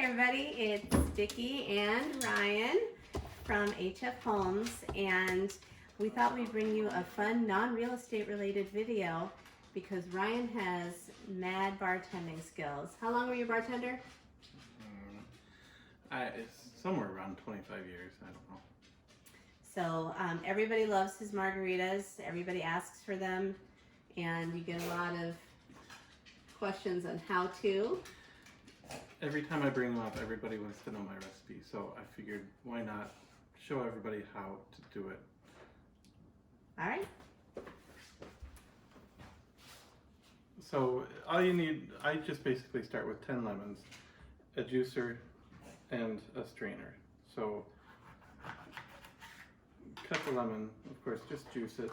everybody, it's Vicki and Ryan from HF Homes, and we thought we'd bring you a fun non-real estate related video because Ryan has mad bartending skills. How long were you a bartender? It's somewhere around 25 years, I don't know. So everybody loves his margaritas, everybody asks for them, and you get a lot of questions on how to. Every time I bring them up, everybody wants to know my recipe, so I figured why not show everybody how to do it. All right. So all you need, I just basically start with 10 lemons, a juicer, and a strainer. So cut the lemon, of course, just juice it.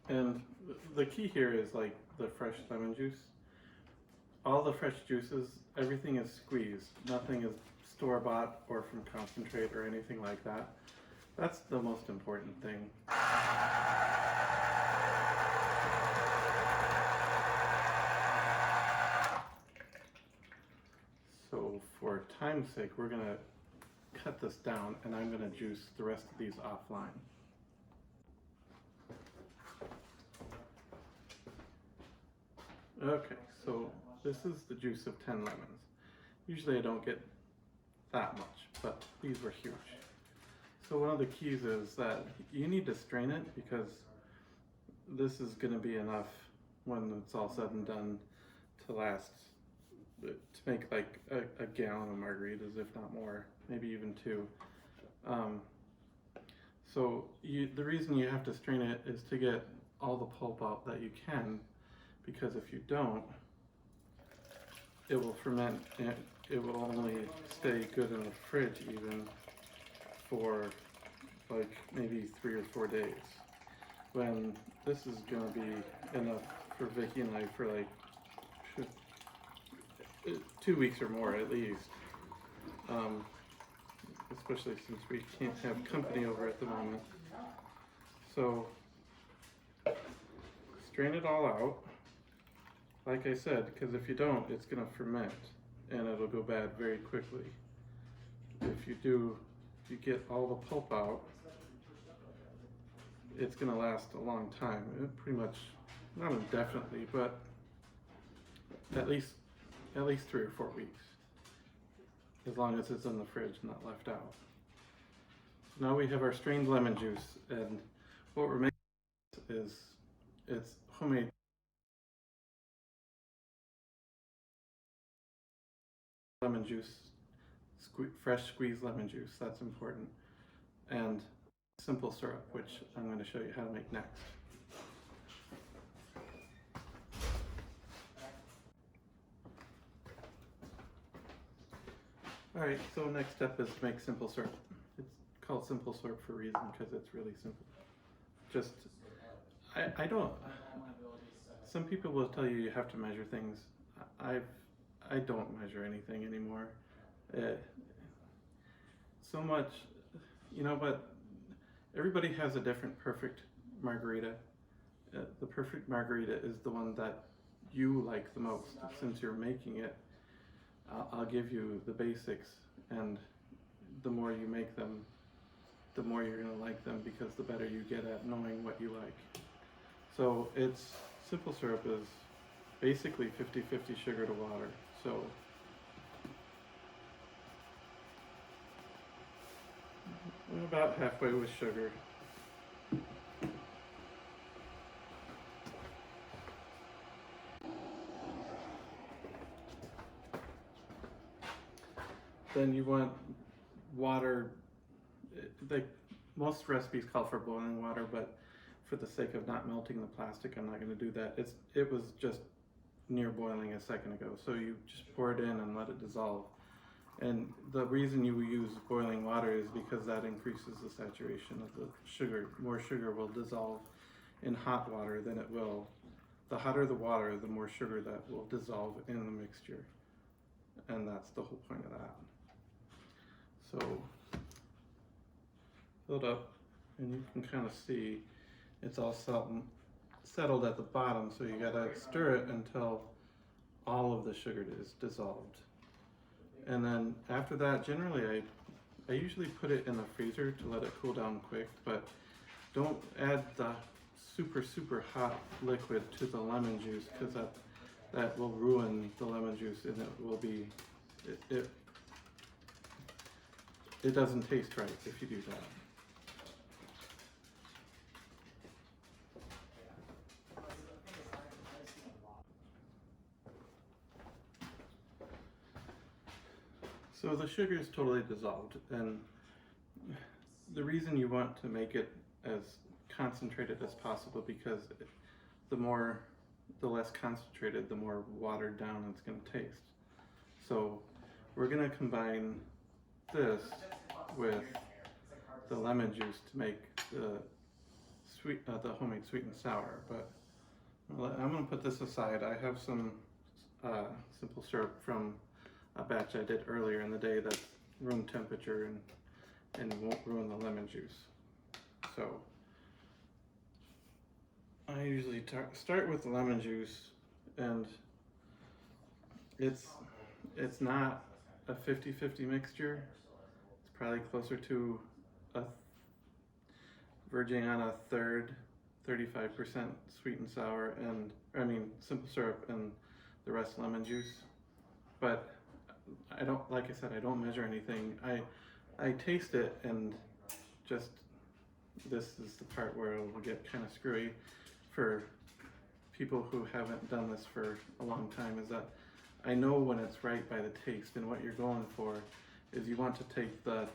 And the key here is like the fresh lemon juice. All the fresh juices, everything is squeezed. Nothing is store-bought or from concentrate or anything like that. That's the most important thing. So for time's sake, we're gonna cut this down and I'm gonna juice the rest of these offline. Okay, so this is the juice of 10 lemons. Usually I don't get that much, but these were huge. So one of the keys is that you need to strain it because this is going to be enough when it's all said and done to last, to make like a gallon of margaritas, if not more, maybe even 2. So the reason you have to strain it is to get all the pulp out that you can, because if you don't, it will ferment. It will only stay good in the fridge even for like maybe 3 or 4 days. When this is gonna be enough for Vicki and I for like 2 weeks or more at least. Especially since we can't have company over at the moment. So strain it all out. Like I said, because if you don't, it's going to ferment and it'll go bad very quickly. If you do, if you get all the pulp out, it's going to last a long time. Pretty much, not indefinitely, but at least 3 or 4 weeks. As long as it's in the fridge, not left out. So now we have our strained lemon juice, and what we're making is it's homemade lemon juice, fresh squeezed lemon juice, that's important, and simple syrup, which I'm going to show you how to make next. Alright, so next step is to make simple syrup. It's called simple syrup for a reason, because it's really simple. Just, I don't, some people will tell you have to measure things. I don't measure anything anymore. So much, you know, but everybody has a different perfect margarita. The perfect margarita is the one that you like the most. Since you're making it, I'll give you the basics, and the more you make them, the more you're going to like them, because the better you get at knowing what you like. So simple syrup is basically 50-50 sugar to water. So we're about halfway with sugar. Then you want water. Like most recipes call for boiling water, but for the sake of not melting the plastic, I'm not going to do that. It was just near boiling a second ago, so you just pour it in and let it dissolve. And the reason you use boiling water is because that increases the saturation of the sugar. More sugar will dissolve in hot water than it will. The hotter the water, the more sugar that will dissolve in the mixture. And that's the whole point of that. So fill it up and you can kind of see it's all settled at the bottom, so you gotta stir it until all of the sugar is dissolved. And then after that, generally I usually put it in the freezer to let it cool down quick, but don't add the super hot liquid to the lemon juice, because that will ruin the lemon juice, and it doesn't taste right if you do that. So the sugar is totally dissolved, and the reason you want to make it as concentrated as possible, because the less concentrated, the more watered down it's going to taste. So we're going to combine this with the lemon juice to make the homemade sweet and sour. But I'm going to put this aside. I have some simple syrup from a batch I did earlier in the day that's room temperature and won't ruin the lemon juice. So I usually start with the lemon juice, and it's not a 50-50 mixture. It's probably closer to verging on a third, 35% sweet and sour, simple syrup, and the rest lemon juice. But I don't, like I said, I don't measure anything. I taste it, and just, this is the part where it will get kind of screwy for people who haven't done this for a long time, is that I know when it's right by the taste, and what you're going for is you want to take the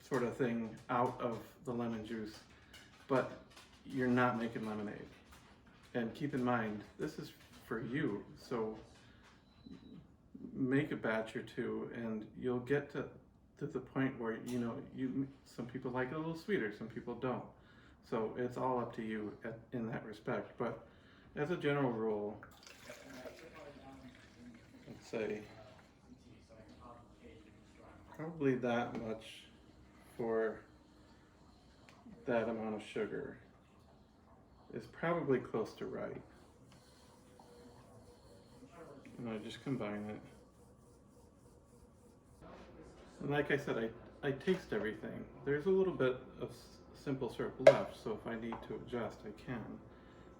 sort of thing out of the lemon juice, but you're not making lemonade. And keep in mind, this is for you, so make a batch or two, and you'll get to the point where some people like it a little sweeter, some people don't. So it's all up to you in that respect. But as a general rule, let's say probably that much for that amount of sugar is probably close to right. And I just combine it. And like I said, I taste everything. There's a little bit of simple syrup left, so if I need to adjust, I can.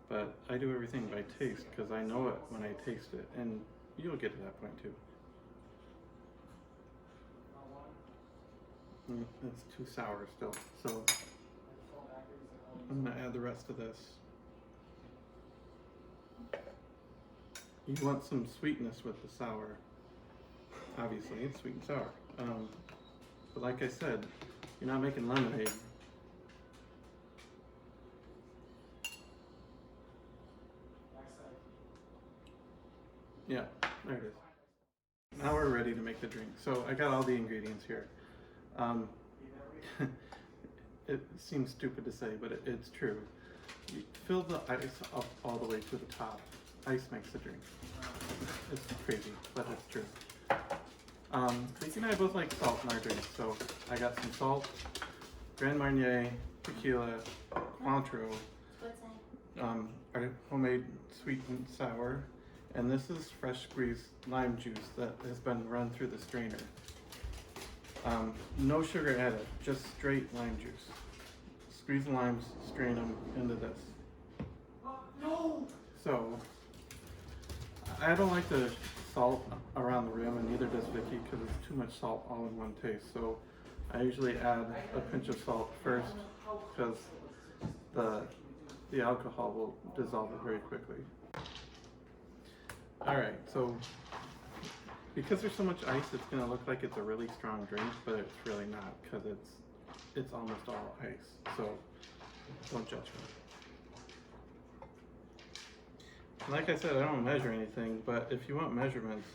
But I do everything by taste, because I know it when I taste it, and you'll get to that point too. It's too sour still, so I'm gonna add the rest of this. You want some sweetness with the sour. Obviously, it's sweet and sour. But like I said, you're not making lemonade. Yeah, there it is. Now we're ready to make the drink. So I got all the ingredients here. It seems stupid to say, but it's true. You fill the ice up all the way to the top. Ice makes the drink. It's crazy, but it's true. Casey and I both like salt in our drinks, so I got some salt, Grand Marnier, tequila, Cointreau, our homemade sweet and sour, and this is fresh squeezed lime juice that has been run through the strainer. No sugar added, just straight lime juice. Squeeze the limes, strain them into this. No! So, I don't like the salt around the rim, and neither does Vicky, because it's too much salt all in one taste. So I usually add a pinch of salt first, because the alcohol will dissolve it very quickly. Alright, so because there's so much ice, it's going to look like it's a really strong drink, but it's really not, because it's almost all ice. So don't judge me. Like I said, I don't measure anything, but if you want measurements,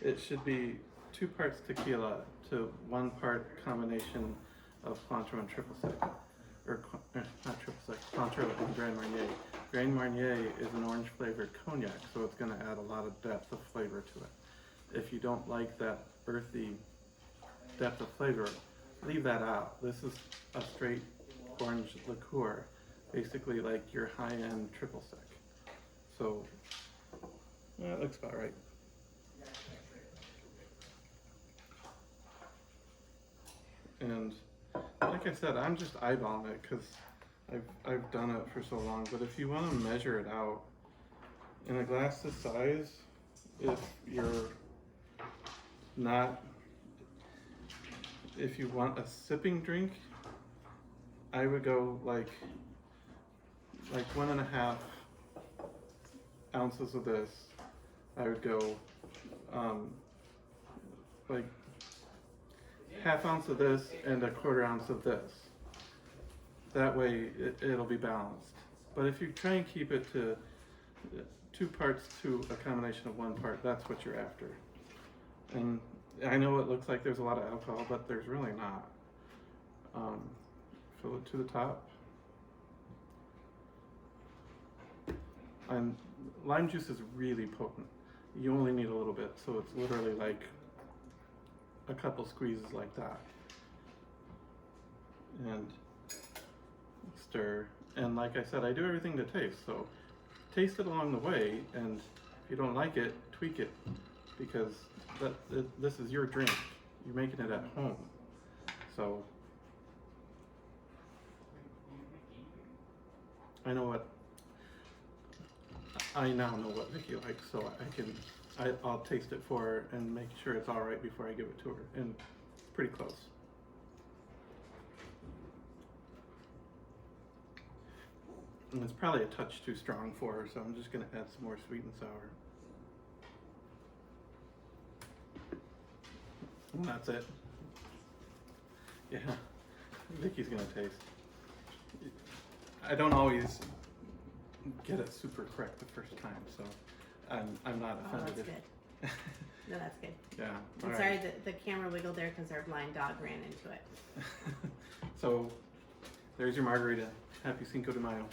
it should be 2 parts tequila to 1 part combination of Cointreau and triple sec, or not triple sec, Cointreau and Grand Marnier. Grand Marnier is an orange flavored cognac, so it's going to add a lot of depth of flavor to it. If you don't like that earthy depth of flavor, leave that out. This is a straight orange liqueur, basically like your high-end triple sec. So, that looks about right. And like I said, I'm just eyeballing it because I've done it for so long. But if you want to measure it out in a glass this size, if you're not, if you want a sipping drink, I would go like 1.5 ounces of this. I would go like 1/2 ounce of this and 1/4 ounce of this. That way it'll be balanced. But if you try and keep it to 2 parts to a combination of 1 part, that's what you're after. And I know it looks like there's a lot of alcohol, but there's really not. Fill it to the top. And lime juice is really potent. You only need a little bit, so it's literally like a couple squeezes like that. And stir. And like I said, I do everything to taste, so taste it along the way, and if you don't like it, tweak it, because this is your drink. You're making it at home. So I now know what Vicky likes, so I'll taste it for her and make sure it's all right before I give it to her, and it's pretty close. And it's probably a touch too strong for her, so I'm just gonna add some more sweet and sour. And that's it. Yeah, Vicky's gonna taste. I don't always get it super correct the first time, so I'm not offended. Oh, that's good. No, that's good. Yeah. I'm sorry that the camera wiggled there because our blind dog ran into it. So, there's your margarita. Happy Cinco de Mayo.